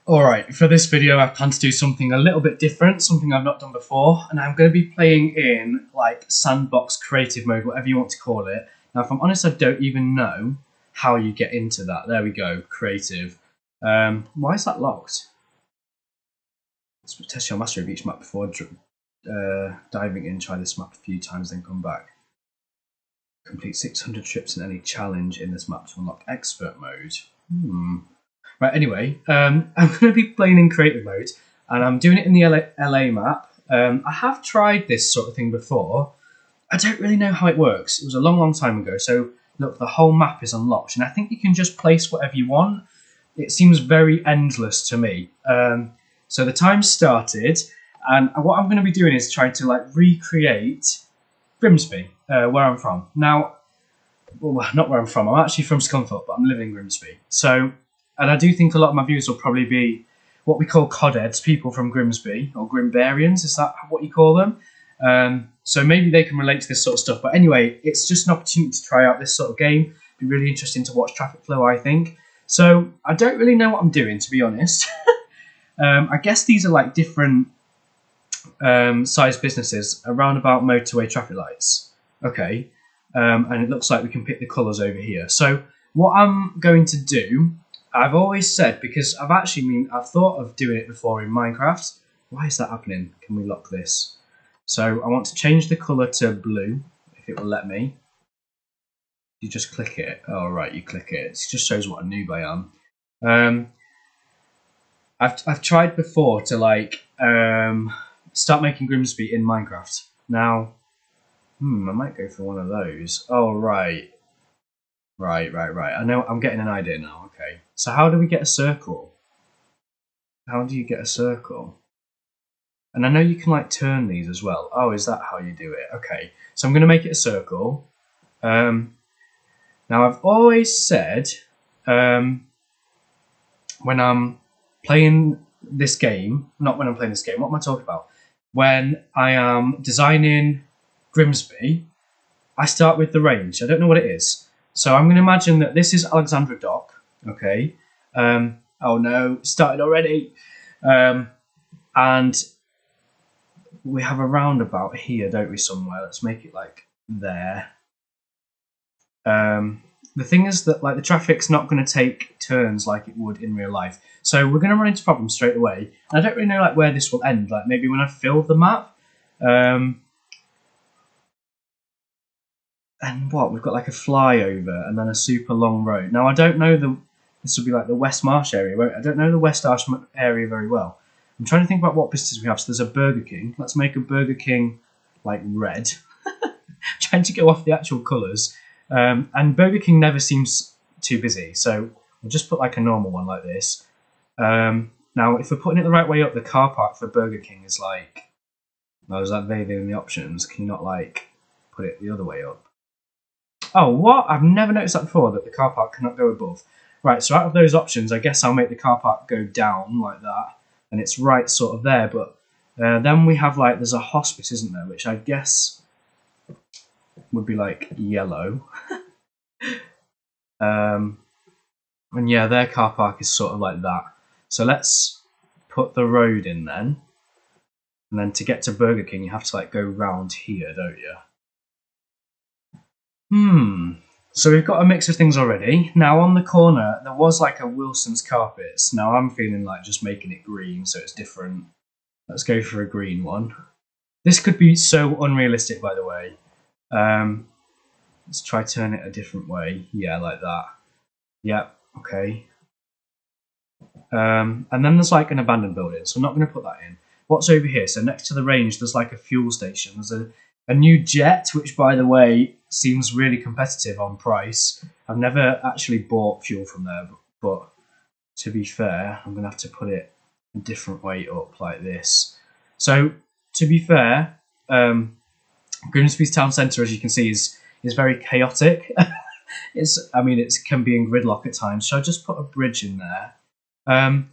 Alright, for this video I plan to do something a little bit different, something I've not done before, and I'm going to be playing in like sandbox creative mode, whatever you want to call it. Now if I'm honest, I don't even know how you get into that. There we go, creative. Why is that locked? Let's test your mastery of each map before diving in, try this map a few times then come back. Complete 600 trips in any challenge in this map to unlock expert mode. Right, anyway, I'm going to be playing in creative mode, and I'm doing it in the LA map. I have tried this sort of thing before. I don't really know how it works. It was a long time ago, so look, the whole map is unlocked, and I think you can just place whatever you want. It seems very endless to me. So the time started, and what I'm going to be doing is trying to like recreate Grimsby, where I'm from. Now, well, not where I'm from. I'm actually from Scunthorpe, but I'm living in Grimsby. So. And I do think a lot of my viewers will probably be what we call codheads, people from Grimsby, or Grimbarians, is that what you call them? So maybe they can relate to this sort of stuff. But anyway, it's just an opportunity to try out this sort of game. It'd be really interesting to watch traffic flow, I think. So I don't really know what I'm doing, to be honest. I guess these are like different sized businesses around about motorway traffic lights. Okay, and it looks like we can pick the colours over here. So what I'm going to do... I've always said, because I've thought of doing it before in Minecraft. Why is that happening? Can we lock this? So I want to change the colour to blue, if it will let me. You just click it. Oh, right, you click it. It just shows what a noob I am. I've tried before to like start making Grimsby in Minecraft. Now, I might go for one of those. Oh, right. Right. I know, I'm getting an idea now. Okay. So how do we get a circle? How do you get a circle? And I know you can like turn these as well. Oh, is that how you do it? Okay. So I'm going to make it a circle. Now I've always said when I'm playing this game, not when I'm playing this game, what am I talking about? When I am designing Grimsby, I start with the range. I don't know what it is. So I'm going to imagine that this is Alexandra Dock, okay? Oh no, it started already. And we have a roundabout here, don't we, somewhere? Let's make it like there. The thing is that like the traffic's not going to take turns like it would in real life. So we're going to run into problems straight away. And I don't really know like where this will end. Like maybe when I fill the map. And what? We've got like a flyover and then a super long road. Now, I don't know this would be like the West Marsh area. I don't know the West Marsh area very well. I'm trying to think about what businesses we have. So there's a Burger King. Let's make a Burger King like red. Trying to go off the actual colours. And Burger King never seems too busy. So we'll just put like a normal one like this. Now, if we're putting it the right way up, the car park for Burger King is like... Oh, is that vague in the options? Can you not like put it the other way up? Oh, what? I've never noticed that before, that the car park cannot go above. Right, so out of those options, I guess I'll make the car park go down like that. And it's right sort of there. But then we have, like, there's a hospice, isn't there? Which I guess would be, like, yellow. And, yeah, their car park is sort of like that. So let's put the road in then. And then to get to Burger King, you have to, like, go round here, don't you? So we've got a mix of things already. Now on the corner, there was like a Wilson's Carpets. Now I'm feeling like just making it green so it's different. Let's go for a green one. This could be so unrealistic, by the way. Let's try turn it a different way. Yeah, like that. Yep, okay. And then there's like an abandoned building, so I'm not going to put that in. What's over here? So next to the range, there's like a fuel station. There's a new jet, which, by the way, seems really competitive on price. I've never actually bought fuel from there, but to be fair, I'm going to have to put it a different way up like this. So, to be fair, Grimsby's town centre, as you can see, is very chaotic. It can be in gridlock at times. So I just put a bridge in there. And,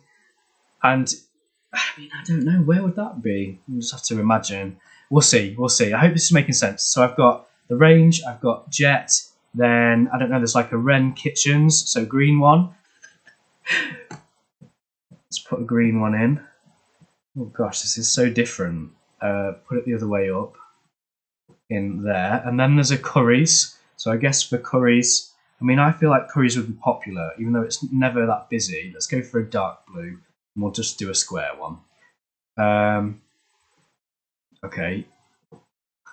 I don't know, where would that be? You just have to imagine. We'll see. I hope this is making sense. So I've got the range, I've got jet, then, I don't know, there's like a Wren Kitchens, so green one. Let's put a green one in. Oh gosh, this is so different. Put it the other way up in there. And then there's a Curry's. So I guess for Curry's, I mean, I feel like Curry's would be popular, even though it's never that busy. Let's go for a dark blue, and we'll just do a square one. Okay.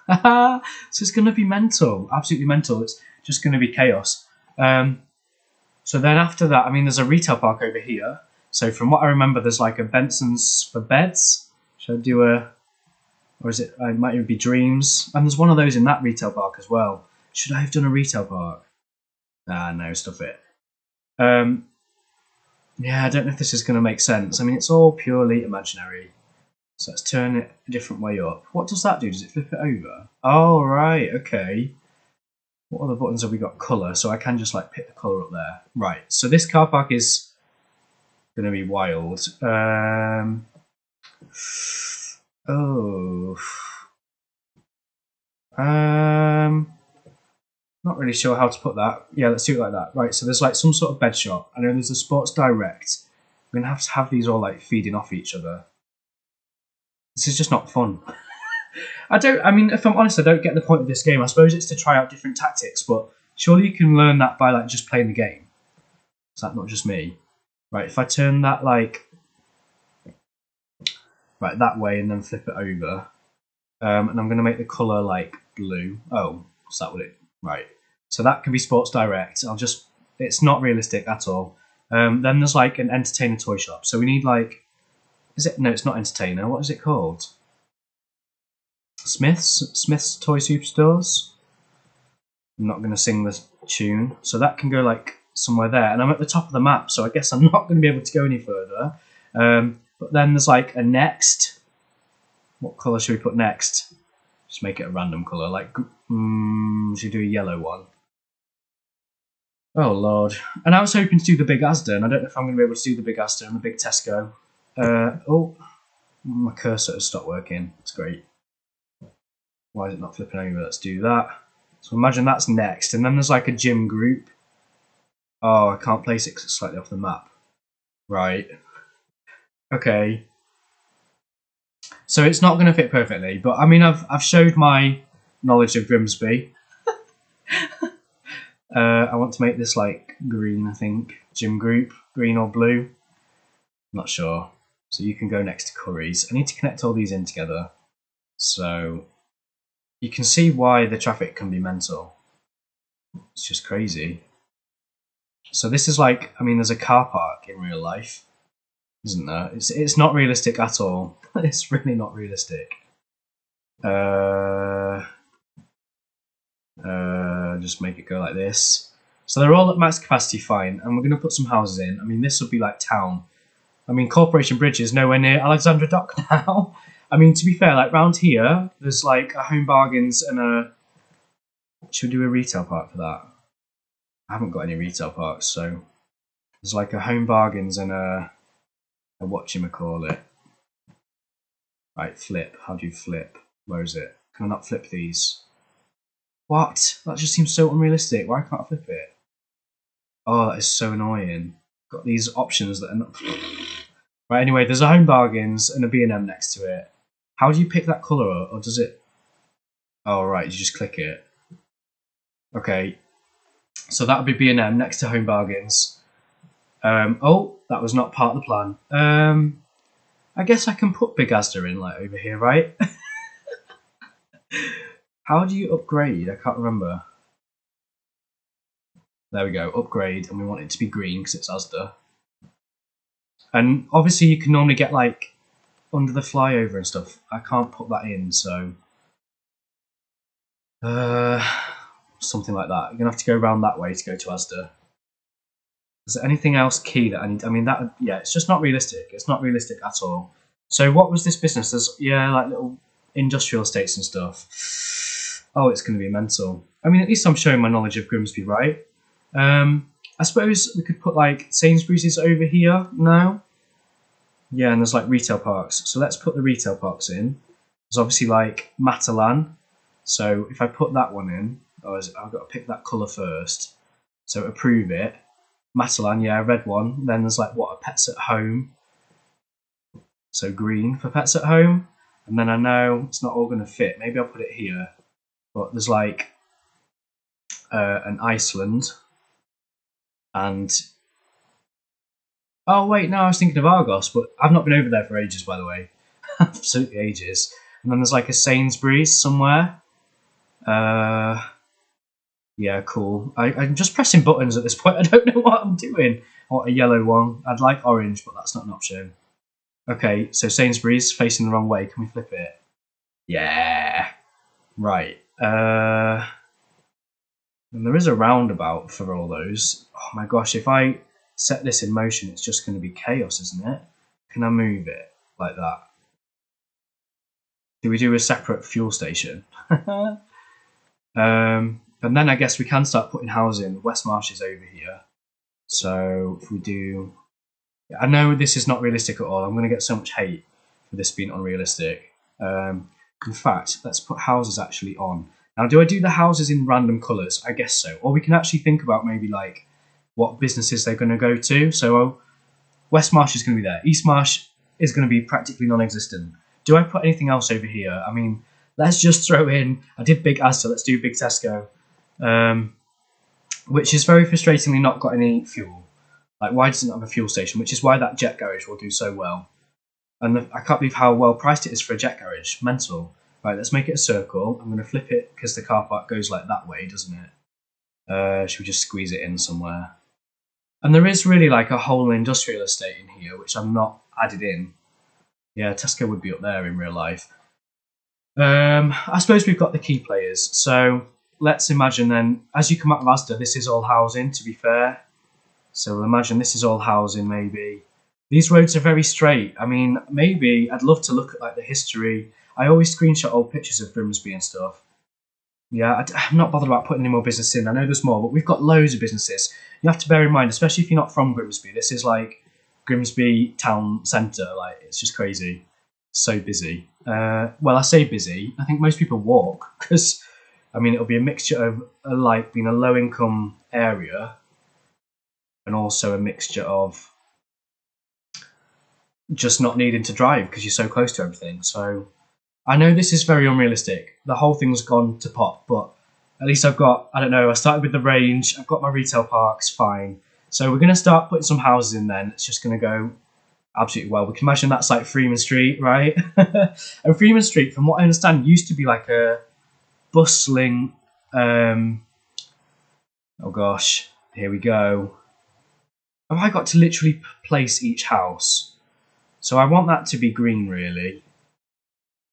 So it's going to be mental, absolutely mental. It's just going to be chaos. So then after that, I mean, there's a retail park over here. So from what I remember, there's like a Benson's for beds. Should I do a, or is it, it might even be Dreams. And there's one of those in that retail park as well. Should I have done a retail park? Ah, no, stuff it. Yeah, I don't know if this is going to make sense. I mean, it's all purely imaginary. So let's turn it a different way up. What does that do? Does it flip it over? Oh, right, okay. What other buttons have we got? Colour, so I can just like pick the colour up there. Right, so this car park is going to be wild. Not really sure how to put that. Yeah, let's do it like that. Right, so there's like some sort of bed shop. I know there's a Sports Direct. We're going to have these all like feeding off each other. This is just not fun. I mean, if I'm honest, I don't get the point of this game. I suppose it's to try out different tactics, but surely you can learn that by like just playing the game. Is that not just me? Right, if I turn that like right that way and then flip it over, and I'm going to make the colour like blue. Oh, is that what it? Right. So that can be Sports Direct. It's not realistic at all. Then there's like an Entertainer toy shop. So we need like, no, it's not Entertainer. What is it called? Smith's Toy Superstores. I'm not going to sing the tune. So that can go like somewhere there. And I'm at the top of the map, so I guess I'm not going to be able to go any further. But then there's like a next. What colour should we put next? Just make it a random colour. Like, should we do a yellow one? Oh, Lord. And I was hoping to do the big Asda, and I don't know if I'm going to be able to do the big Asda and the big Tesco. Oh, my cursor has stopped working. It's great. Why is it not flipping over? Let's do that. So imagine that's next. And then there's like a gym group. Oh, I can't place it because it's slightly off the map. Right. Okay. So it's not going to fit perfectly. But I mean, I've showed my knowledge of Grimsby. I want to make this like green, I think. Gym group. Green or blue. I'm not sure. So you can go next to Curry's. I need to connect all these in together. So you can see why the traffic can be mental. It's just crazy. So this is like, I mean, there's a car park in real life, isn't there? It's not realistic at all. It's really not realistic. Just make it go like this. So they're all at max capacity, fine. And we're going to put some houses in. I mean, this would be like town. I mean, Corporation Bridge is nowhere near Alexandra Dock now. I mean, to be fair, like round here, there's like a Home Bargains and a... Should we do a retail park for that? I haven't got any retail parks, so... There's like a Home Bargains and a whatchamacallit. Right, flip. How do you flip? Where is it? Can I not flip these? What? That just seems so unrealistic. Why can't I flip it? Oh, that is so annoying. Got these options that are not... Right, anyway, there's a Home Bargains and a B&M next to it. How do you pick that colour, or does it... Oh, right, you just click it. Okay. So that would be B&M next to Home Bargains. Oh, that was not part of the plan. I guess I can put Big Asda in, like, over here, right? How do you upgrade? I can't remember. There we go, upgrade, and we want it to be green because it's Asda. And obviously you can normally get like under the flyover and stuff. I can't put that in, so something like that. You're gonna have to go around that way to go to Asda. Is there anything else key that I need? I mean, that, yeah, it's just not realistic. It's not realistic at all. So what was this business? There's, yeah, like little industrial estates and stuff. Oh, it's going to be mental. I mean, at least I'm showing my knowledge of Grimsby, right? I suppose we could put like Sainsbury's over here now. Yeah, and there's like retail parks. So let's put the retail parks in. There's obviously like Matalan. So if I put that one in, I've got to pick that colour first. So approve it. Matalan, yeah, red one. Then there's like what, a Pets at Home. So green for pets at home. And then I know it's not all going to fit. Maybe I'll put it here. But there's like an Iceland. And... oh, wait, no, I was thinking of Argos. But I've not been over there for ages, by the way. Absolutely ages. And then there's like a Sainsbury's somewhere. Yeah, cool. I'm just pressing buttons at this point. I don't know what I'm doing. I want a yellow one. I'd like orange, but that's not an option. Okay, so Sainsbury's facing the wrong way. Can we flip it? Yeah. Right. And there is a roundabout for all those. Oh my gosh, if I set this in motion, it's just going to be chaos, isn't it? Can I move it like that? Do we do a separate fuel station? And then I guess we can start putting housing. West Marsh is over here. So if we do... I know this is not realistic at all. I'm going to get so much hate for this being unrealistic. In fact, let's put houses actually on. Now, do I do the houses in random colours? I guess so. Or we can actually think about maybe like what businesses they're going to go to. So West Marsh is going to be there. East Marsh is going to be practically non-existent. Do I put anything else over here? I mean, let's just throw in... I did Big Asda. Let's do Big Tesco. Which is very frustratingly not got any fuel. Like, why does it not have a fuel station? Which is why that jet garage will do so well. And I can't believe how well priced it is for a jet garage. Mental. Right, let's make it a circle. I'm going to flip it because the car park goes like that way, doesn't it? Should we just squeeze it in somewhere? And there is really like a whole industrial estate in here, which I'm not added in. Yeah, Tesco would be up there in real life. I suppose we've got the key players. So let's imagine then, as you come out of Asda, this is all housing, to be fair. So we'll imagine this is all housing, maybe. These roads are very straight. I mean, maybe I'd love to look at like the history. I always screenshot old pictures of Grimsby and stuff. Yeah, I'm not bothered about putting any more business in. I know there's more, but we've got loads of businesses. You have to bear in mind, especially if you're not from Grimsby, this is like Grimsby town centre. Like, it's just crazy. So busy. Well, I say busy. I think most people walk because, I mean, it'll be a mixture of like being a low-income area and also a mixture of just not needing to drive because you're so close to everything. So I know this is very unrealistic. The whole thing's gone to pot, but at least I've got, I don't know, I started with the range. I've got my retail parks, fine. So we're going to start putting some houses in then. It's just going to go absolutely well. We can imagine that's like Freeman Street, right? And Freeman Street, from what I understand, used to be like a bustling... oh gosh, here we go. Have I got to literally place each house? So I want that to be green, really.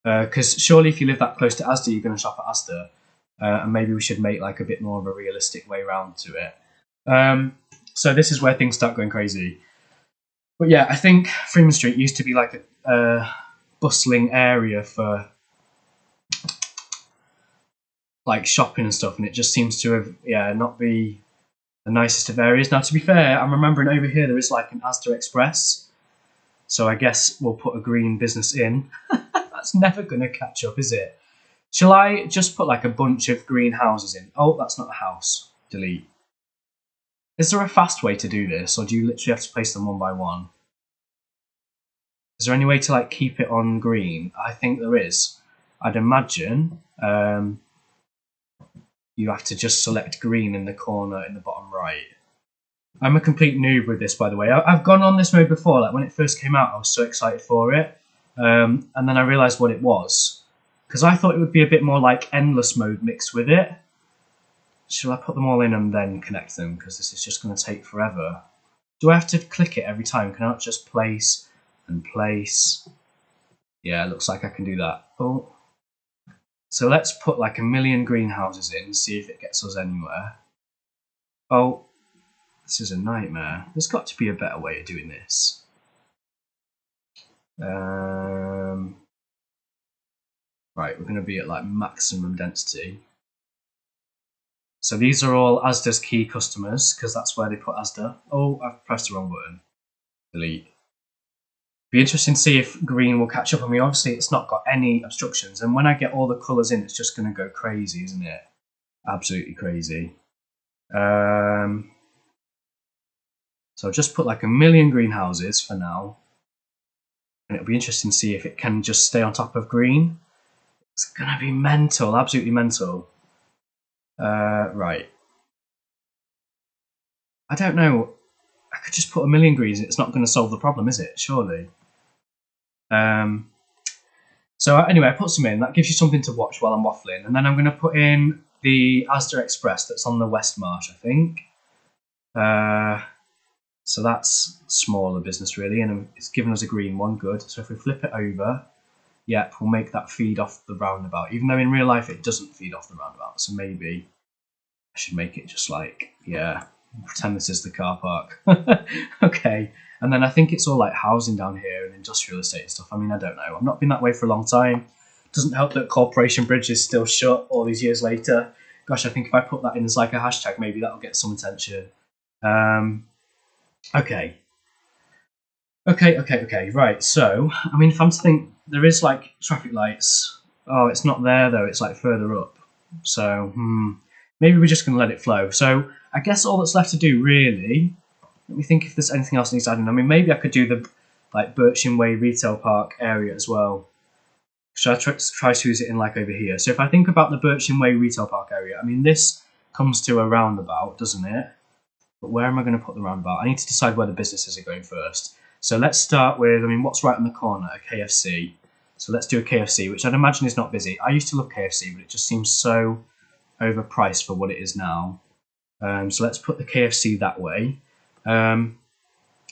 Because surely if you live that close to Asda, you're going to shop at Asda. And maybe we should make like a bit more of a realistic way round to it. So this is where things start going crazy. But yeah, I think Freeman Street used to be like a bustling area for like shopping and stuff. And it just seems to have, not be the nicest of areas. Now, to be fair, I'm remembering over here there is like an Asda Express. So I guess we'll put a green business in. That's never going to catch up, is it? Shall I just put like a bunch of green houses in? Oh, that's not a house. Delete. Is there a fast way to do this, or do you literally have to place them one by one? Is there any way to like keep it on green? I think there is. I'd imagine you have to just select green in the corner in the bottom right. I'm a complete noob with this, by the way. I've gone on this mode before. Like when it first came out, I was so excited for it. And then I realised what it was. Because I thought it would be a bit more like endless mode mixed with it. Shall I put them all in and then connect them? Because this is just going to take forever. Do I have to click it every time? Can I not just place and place? Yeah, it looks like I can do that. Oh. So let's put like 1,000,000 greenhouses in, see if it gets us anywhere. Oh. This is a nightmare. There's got to be a better way of doing this. Right, we're going to be at like maximum density. So these are all Asda's key customers, because that's where they put Asda. Oh, I've pressed the wrong button. Delete. Be interesting to see if green will catch up. I mean, obviously it's not got any obstructions, and when I get all the colours in, it's just going to go crazy, isn't it? Absolutely crazy. So I'll just put like 1,000,000 greenhouses for now. And it'll be interesting to see if it can just stay on top of green. It's gonna be mental, absolutely mental. Right. I don't know. I could just put a million greens. It's not going to solve the problem, is it? Surely. So anyway, I put some in. That gives you something to watch while I'm waffling. And then I'm going to put in the Asda Express that's on the West Marsh, I think. So that's smaller business, really. And it's given us a green one. Good. So if we flip it over, yep, we'll make that feed off the roundabout. Even though in real life it doesn't feed off the roundabout. So maybe I should make it just like, yeah, pretend this is the car park. Okay. And then I think it's all like housing down here and industrial estate and stuff. I mean, I don't know. I've not been that way for a long time. Doesn't help that Corporation Bridge is still shut all these years later. Gosh, I think if I put that in as like a hashtag, maybe that'll get some attention. Okay. Okay. Right. So, I mean, if I'm to think, there is like traffic lights. Oh, it's not there though. It's like further up. So, maybe we're just going to let it flow. So I guess all that's left to do, really, let me think if there's anything else needs adding. I mean, maybe I could do the like Birching Way Retail Park area as well. Should I try to use it in like over here? So if I think about the Birching Way Retail Park area, I mean, this comes to a roundabout, doesn't it? But where am I going to put the roundabout? I need to decide where the businesses are going first. So let's start with, I mean, what's right on the corner? A KFC. So let's do a KFC, which I'd imagine is not busy. I used to love KFC, but it just seems so overpriced for what it is now. So let's put the KFC that way,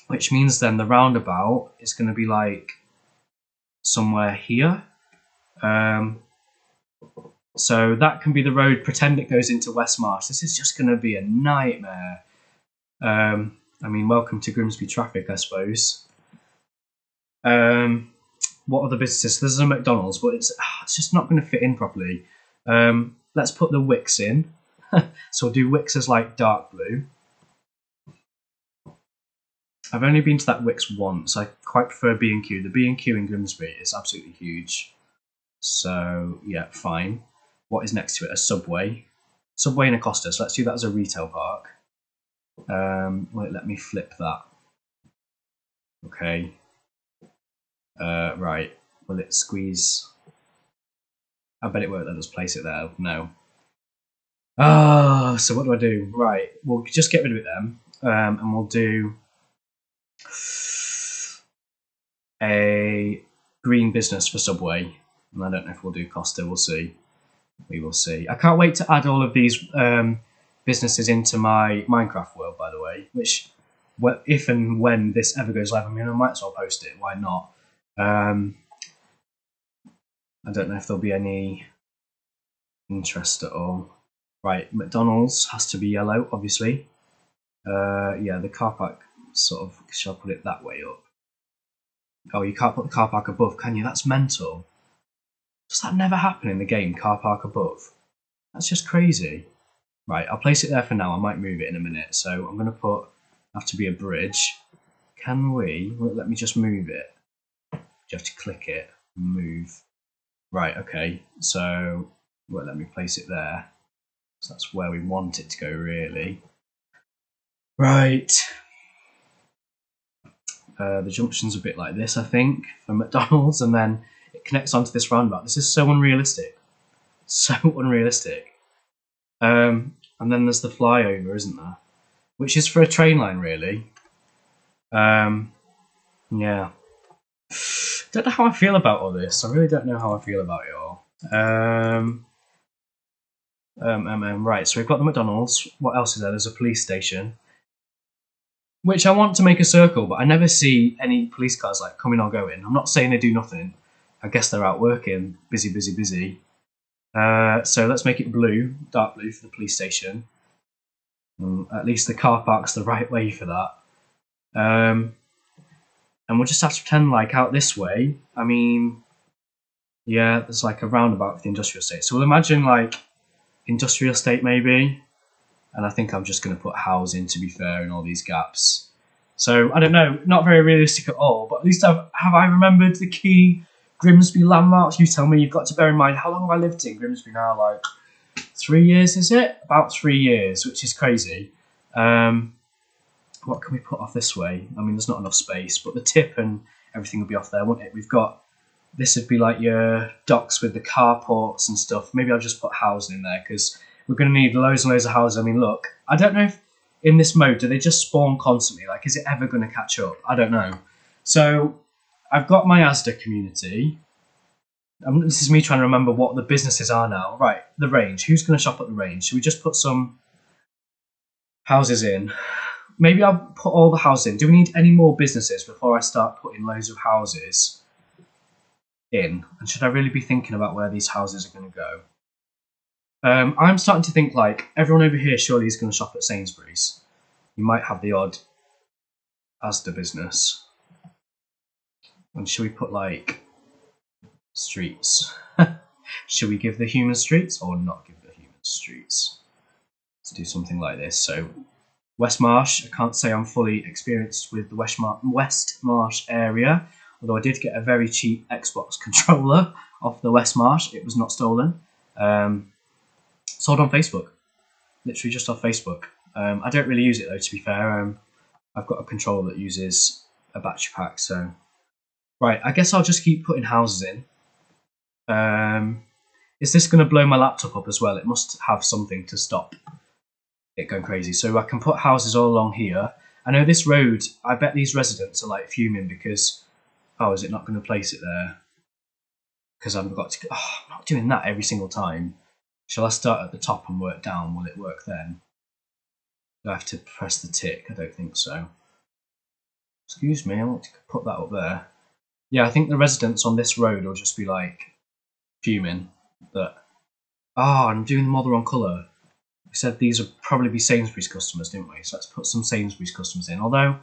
which means then the roundabout is going to be like somewhere here. So that can be the road. Pretend it goes into West Marsh. This is just going to be a nightmare. I mean, welcome to Grimsby traffic, I suppose. What other businesses? There's a McDonald's, but it's just not going to fit in properly. Let's put the Wicks in. So we'll do Wicks as like dark blue. I've only been to that Wicks once. I quite prefer B&Q. The B&Q in Grimsby is absolutely huge. So, yeah, fine. What is next to it? A Subway. Subway and a Costa. So let's do that as a retail park. Wait, let me flip that. Okay. Right. Will it squeeze? I bet it won't let us place it there. No. So what do I do? Right. We'll just get rid of it then. And we'll do a green business for Subway. And I don't know if we'll do Costa. We'll see. We will see. I can't wait to add all of these businesses into my Minecraft world, by the way, which, if and when this ever goes live, I mean, I might as well post it. Why not? I don't know if there'll be any interest at all. Right, McDonald's has to be yellow, obviously. Yeah, the car park sort of, shall I put it that way up? Oh, you can't put the car park above, can you? That's mental. Does that never happen in the game, car park above? That's just crazy. Right, I'll place it there for now. I might move it in a minute. So I'm going to have to be a bridge. Can we? Well, let me just move it. You have to click it, move. Right, okay. So, well, let me place it there. So that's where we want it to go, really. Right. The junction's a bit like this, I think, for McDonald's, and then it connects onto this roundabout. This is so unrealistic. So unrealistic. And then there's the flyover, isn't there? Which is for a train line, really. Yeah. Don't know how I feel about all this. I really don't know how I feel about it all. Right, so we've got the McDonald's. What else is there? There's a police station. Which I want to make a circle, but I never see any police cars like coming or going. I'm not saying they do nothing. I guess they're out working. Busy. So let's make it blue, dark blue for the police station. At least the car park's the right way for that. And we'll just have to pretend like out this way. I mean, yeah, there's like a roundabout for the industrial estate. So we'll imagine like industrial estate maybe. And I think I'm just going to put housing, to be fair, in all these gaps. So, I don't know, not very realistic at all, but at least have I remembered the key Grimsby landmarks? You tell me. You've got to bear in mind, how long have I lived in Grimsby now? Like 3 years, is it? About 3 years, which is crazy. What can we put off this way? I mean, there's not enough space, but the tip and everything would be off there, wouldn't it? We've got, this would be like your docks with the carports and stuff. Maybe I'll just put housing in there because we're going to need loads and loads of houses. I mean, look, I don't know if in this mode, do they just spawn constantly? Like, is it ever going to catch up? I don't know. So I've got my Asda community. This is me trying to remember what the businesses are now. Right, the range. Who's going to shop at the range? Should we just put some houses in? Maybe I'll put all the houses in. Do we need any more businesses before I start putting loads of houses in? And should I really be thinking about where these houses are going to go? I'm starting to think like everyone over here surely is going to shop at Sainsbury's. You might have the odd Asda business. And should we put like streets? Should we give the human streets or not give the human streets? Let's do something like this. So West Marsh, I can't say I'm fully experienced with the West Marsh area, although I did get a very cheap Xbox controller off the West Marsh. It was not stolen. Sold on Facebook, literally just off Facebook. I don't really use it though, to be fair. I've got a controller that uses a battery pack, so right. I guess I'll just keep putting houses in. Is this going to blow my laptop up as well? It must have something to stop it going crazy. So I can put houses all along here. I know this road, I bet these residents are like fuming because, oh, is it not going to place it there? Because I've got to, oh, I'm not doing that every single time. Shall I start at the top and work down? Will it work then? Do I have to press the tick? I don't think so. Excuse me, I want to put that up there. Yeah, I think the residents on this road will just be like fuming that, oh, I'm doing them all the wrong colour. We said these would probably be Sainsbury's customers, didn't we? So let's put some Sainsbury's customers in. Although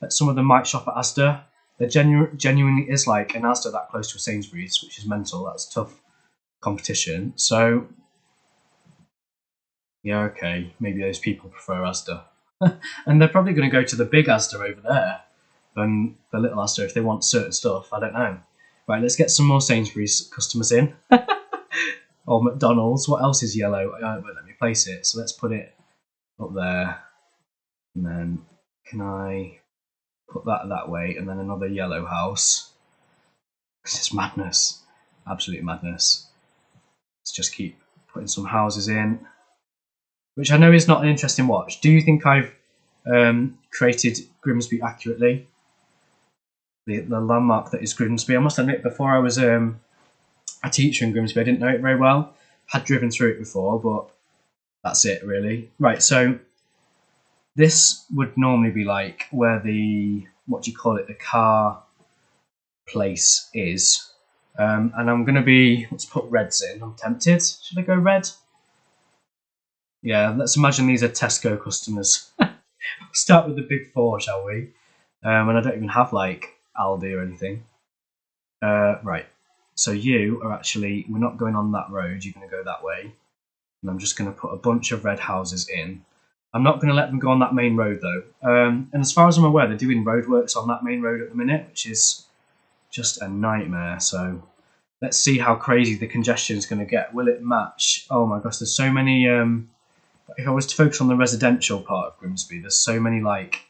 some of them might shop at Asda. There genuinely is like an Asda that close to a Sainsbury's, which is mental. That's tough competition. So yeah, okay, maybe those people prefer Asda. And they're probably going to go to the big Asda over there than the little Asda if they want certain stuff. I don't know. Right, let's get some more Sainsbury's customers in. Or McDonald's. What else is yellow? It won't let me place it. So let's put it up there. And then can I put that way? And then another yellow house. This is madness. Absolute madness. Let's just keep putting some houses in. Which I know is not an interesting watch. Do you think I've created Grimsby accurately? The landmark that is Grimsby. I must admit, before I was a teacher in Grimsby, I didn't know it very well. Had driven through it before, but that's it really. Right, so this would normally be like where the, what do you call it, the car place is. And I'm going to be, let's put reds in. I'm tempted. Should I go red? Yeah, let's imagine these are Tesco customers. Start with the big four, shall we? And I don't even have like Aldi or anything. Right, so you are actually, we're not going on that road, you're going to go that way. And I'm just going to put a bunch of red houses in. I'm not going to let them go on that main road though. And as far as I'm aware, they're doing roadworks on that main road at the minute, which is just a nightmare. So let's see how crazy the congestion is going to get. Will it match? Oh my gosh, there's so many... if I was to focus on the residential part of Grimsby, there's so many like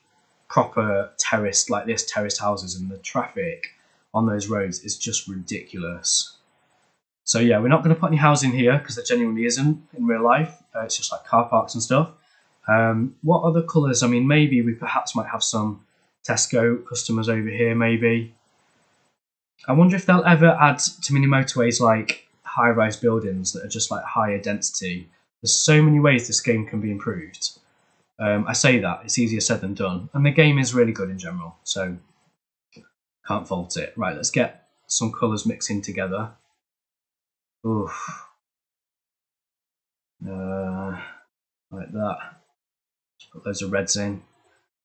proper terraced, like this, terraced houses, and the traffic on those roads is just ridiculous. So yeah, we're not going to put any housing here because there genuinely isn't in real life. It's just like car parks and stuff. What other colours? I mean, maybe we perhaps might have some Tesco customers over here, maybe. I wonder if they'll ever add to Mini Motorways like high-rise buildings that are just like higher density. There's so many ways this game can be improved. I say that, it's easier said than done. And the game is really good in general, so can't fault it. Right, let's get some colours mixing together. Oof. Like that. Just put loads of reds in.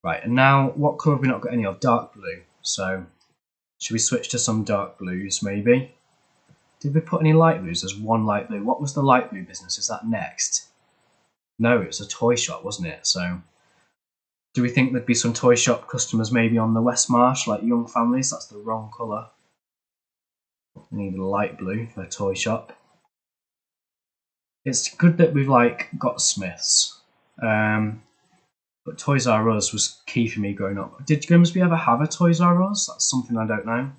Right, and now what colour have we not got any of? Dark blue. So should we switch to some dark blues maybe? Did we put any light blues? There's one light blue. What was the light blue business? Is that next? No, it was a toy shop, wasn't it? So do we think there'd be some toy shop customers maybe on the West Marsh, like young families? That's the wrong colour. We need a light blue for a toy shop. It's good that we've like got Smiths. But Toys R Us was key for me growing up. Did Grimsby ever have a Toys R Us? That's something I don't know.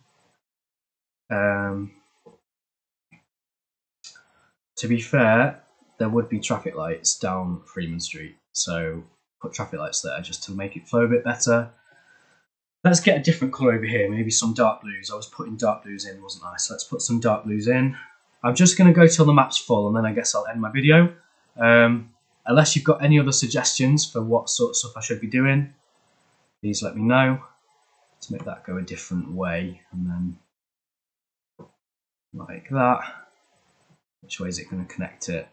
To be fair, there would be traffic lights down Freeman Street, so put traffic lights there just to make it flow a bit better. Let's get a different colour over here, maybe some dark blues. I was putting dark blues in, wasn't I? So let's put some dark blues in. I'm just going to go till the map's full, and then I guess I'll end my video. Unless you've got any other suggestions for what sort of stuff I should be doing, please let me know. Let's make that go a different way, and then like that. Which way is it going to connect it?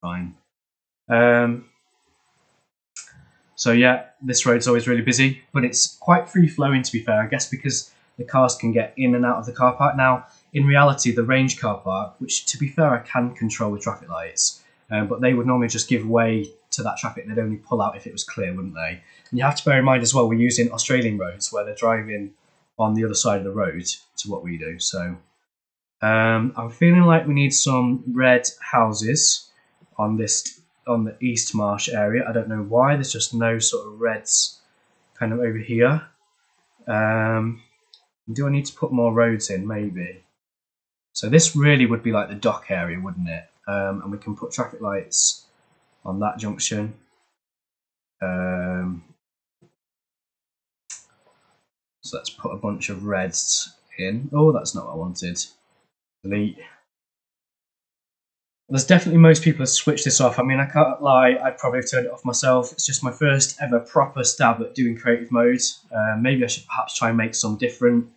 Fine. So yeah, this road's always really busy, but it's quite free-flowing to be fair, I guess because the cars can get in and out of the car park. Now, in reality, the range car park, which to be fair I can control with traffic lights, but they would normally just give way to that traffic. They'd only pull out if it was clear, wouldn't they? And you have to bear in mind as well, we're using Australian roads where they're driving on the other side of the road to what we do. So I'm feeling like we need some red houses on the East Marsh area. I don't know why, there's just no sort of reds kind of over here. Do I need to put more roads in? Maybe. So this really would be like the dock area, wouldn't it? And we can put traffic lights on that junction. So let's put a bunch of reds in. Oh, that's not what I wanted. Delete. There's definitely most people have switched this off. I mean, I can't lie, I'd probably have turned it off myself. It's just my first ever proper stab at doing creative mode. Maybe I should perhaps try and make some different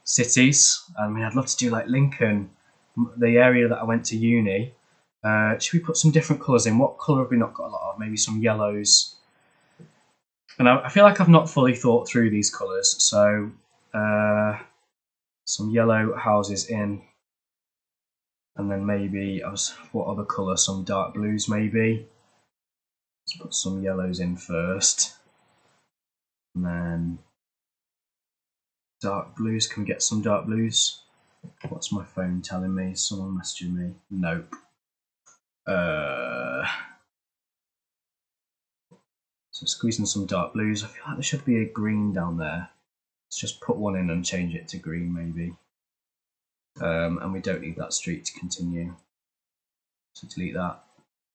cities. I mean, I'd love to do like Lincoln, the area that I went to uni. Should we put some different colours in? What colour have we not got a lot of? Maybe some yellows. And I feel like I've not fully thought through these colours, so some yellow houses in. And then maybe, what other colour? Some dark blues maybe. Let's put some yellows in first. And then dark blues, can we get some dark blues? What's my phone telling me? Someone messaging me? Nope. So squeezing some dark blues. I feel like there should be a green down there. Let's just put one in and change it to green maybe. And we don't need that street to continue. So delete that.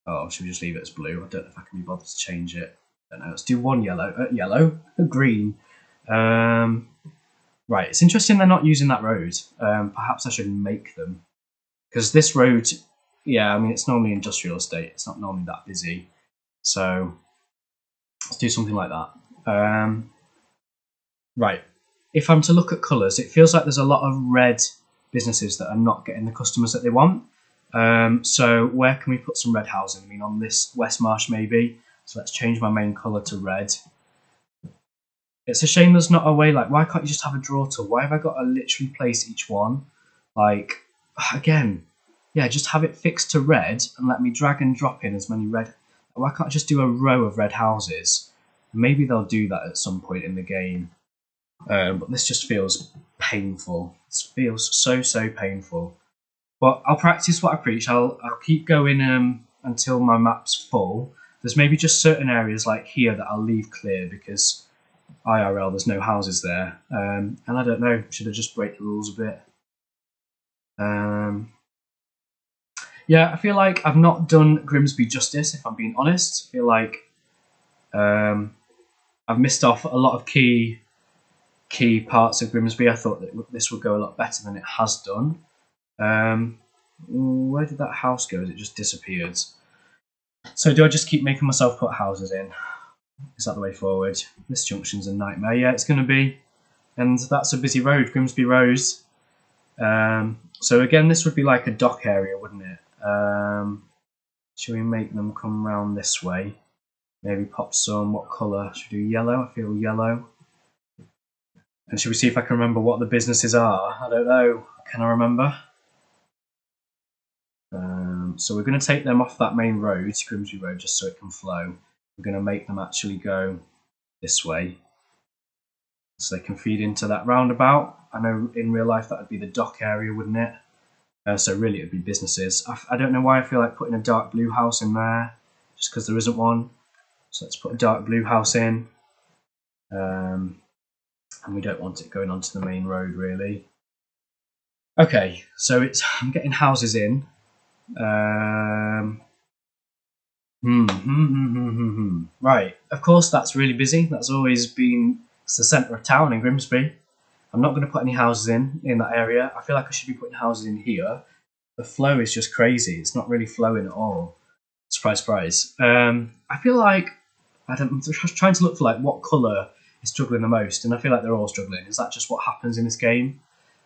Oh, should we just leave it as blue? I don't know if I can be bothered to change it. I don't know. Let's do one green. Right, it's interesting they're not using that road. Perhaps I should make them. Because this road, yeah, I mean, it's normally industrial estate. It's not normally that busy. So let's do something like that. Right, if I'm to look at colours, it feels like there's a lot of red businesses that are not getting the customers that they want. So where can we put some red housing? I mean, on this West Marsh maybe. So let's change my main colour to red. It's a shame there's not a way, like, why can't you just have a draw tool? Why have I got to literally place each one? Like, again, yeah, just have it fixed to red and let me drag and drop in as many red. Why can't I just do a row of red houses? Maybe they'll do that at some point in the game. But this just feels painful. This feels so painful. But I'll practice what I preach. I'll keep going until my map's full. There's maybe just certain areas like here that I'll leave clear because IRL there's no houses there. And I don't know, should I just break the rules a bit? Yeah, I feel like I've not done Grimsby justice, if I'm being honest. I feel like I've missed off a lot of key parts of Grimsby. I thought that this would go a lot better than it has done. Where did that house go? It just disappeared. So do I just keep making myself put houses in? Is that the way forward? This junction's a nightmare. Yeah, it's going to be. And that's a busy road, Grimsby Road. So again, this would be like a dock area, wouldn't it? Should we make them come round this way? Maybe pop some, what colour? Should we do yellow? I feel yellow. And should we see if I can remember what the businesses are? I don't know. Can I remember? So we're going to take them off that main road, Grimsby Road, just so it can flow. We're going to make them actually go this way, so they can feed into that roundabout. I know in real life that would be the dock area, wouldn't it? So really it would be businesses. I don't know why I feel like putting a dark blue house in there, just because there isn't one. So let's put a dark blue house in. And we don't want it going onto the main road really. Okay, so I'm getting houses in. Right, of course that's really busy. That's always been, it's the centre of town in Grimsby. I'm not going to put any houses in that area. I feel like I should be putting houses in here. The flow is just crazy. It's not really flowing at all. Surprise, surprise. I feel like I'm just trying to look for like what colour is struggling the most, and I feel like they're all struggling. Is that just what happens in this game?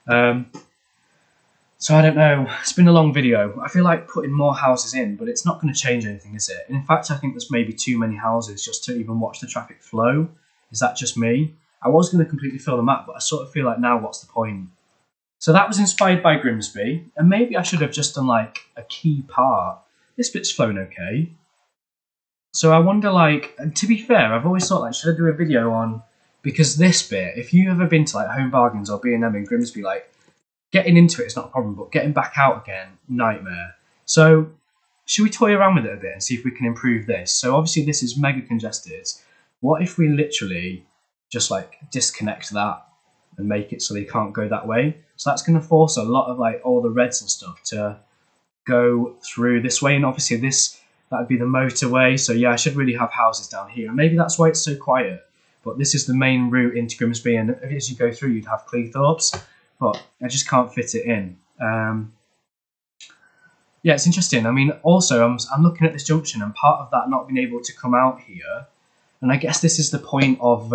So I don't know. It's been a long video. I feel like putting more houses in, but it's not going to change anything, is it? And in fact, I think there's maybe too many houses just to even watch the traffic flow. Is that just me? I was going to completely fill the map, but I sort of feel like now what's the point? So that was inspired by Grimsby, and maybe I should have just done like a key part. This bit's flown okay. So I wonder, like, to be fair, I've always thought, like, should I do a video on, because this bit, if you've ever been to like Home Bargains or B&M in Grimsby, like, getting into it is not a problem, but getting back out again, nightmare. So should we toy around with it a bit and see if we can improve this? So obviously this is mega congested. What if we literally just like disconnect that and make it so they can't go that way? So that's going to force a lot of like all the reds and stuff to go through this way. And obviously that would be the motorway. So yeah, I should really have houses down here. And maybe that's why it's so quiet. But this is the main route into Grimsby, and as you go through, you'd have Cleethorpes. But I just can't fit it in. Yeah, it's interesting. I mean, also, I'm looking at this junction, and part of that not being able to come out here, and I guess this is the point of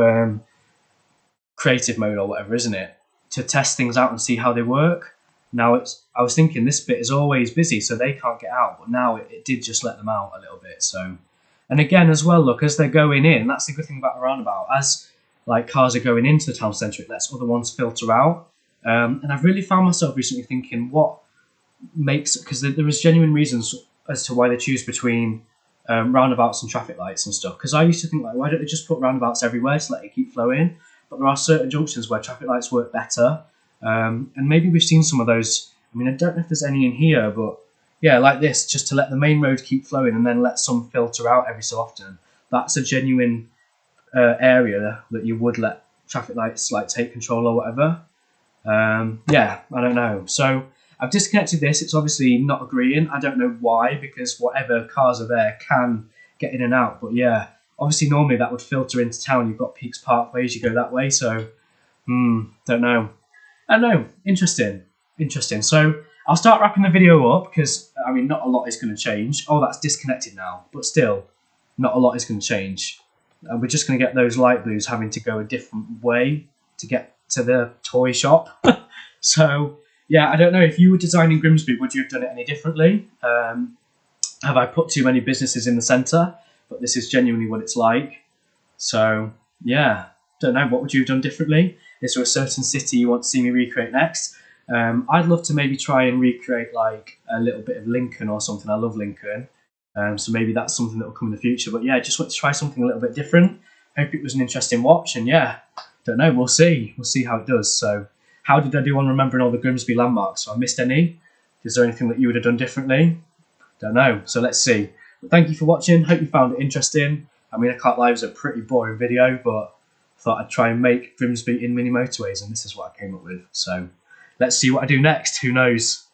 creative mode or whatever, isn't it? To test things out and see how they work. Now, I was thinking this bit is always busy, so they can't get out, but now it did just let them out a little bit. So, and again, as well, look, as they're going in, that's the good thing about a roundabout. As like cars are going into the town centre, it lets other ones filter out. And I've really found myself recently thinking what makes, because there is genuine reasons as to why they choose between roundabouts and traffic lights and stuff. Because I used to think, like, why don't they just put roundabouts everywhere to let it keep flowing? But there are certain junctions where traffic lights work better. And maybe we've seen some of those. I mean, I don't know if there's any in here, but yeah, like this, just to let the main road keep flowing and then let some filter out every so often. That's a genuine area that you would let traffic lights like take control or whatever. Yeah, I don't know. So I've disconnected this. It's obviously not agreeing. I don't know why, because whatever cars are there can get in and out. But yeah, obviously normally that would filter into town. You've got Peaks Parkways, you go that way. So, don't know. I don't know. Interesting. So I'll start wrapping the video up because, I mean, not a lot is going to change. Oh, that's disconnected now. But still, not a lot is going to change. We're just going to get those light blues having to go a different way to get to the toy shop. So yeah, I don't know, if you were designing Grimsby, would you have done it any differently? Have I put too many businesses in the centre? But this is genuinely what it's like. So yeah, don't know, what would you have done differently? Is there a certain city you want to see me recreate next? I'd love to maybe try and recreate like a little bit of Lincoln or something. I love Lincoln. So maybe that's something that will come in the future. But yeah, just want to try something a little bit different. Hope it was an interesting watch, and yeah, don't know, we'll see how it does. So how did I do on remembering all the Grimsby landmarks? So I missed any? Is there anything that you would have done differently? Don't know, so let's see. But thank you for watching, hope you found it interesting. I mean, I can't lie, it was a pretty boring video, but I thought I'd try and make Grimsby in Mini Motorways, and this is what I came up with. So let's see what I do next, who knows?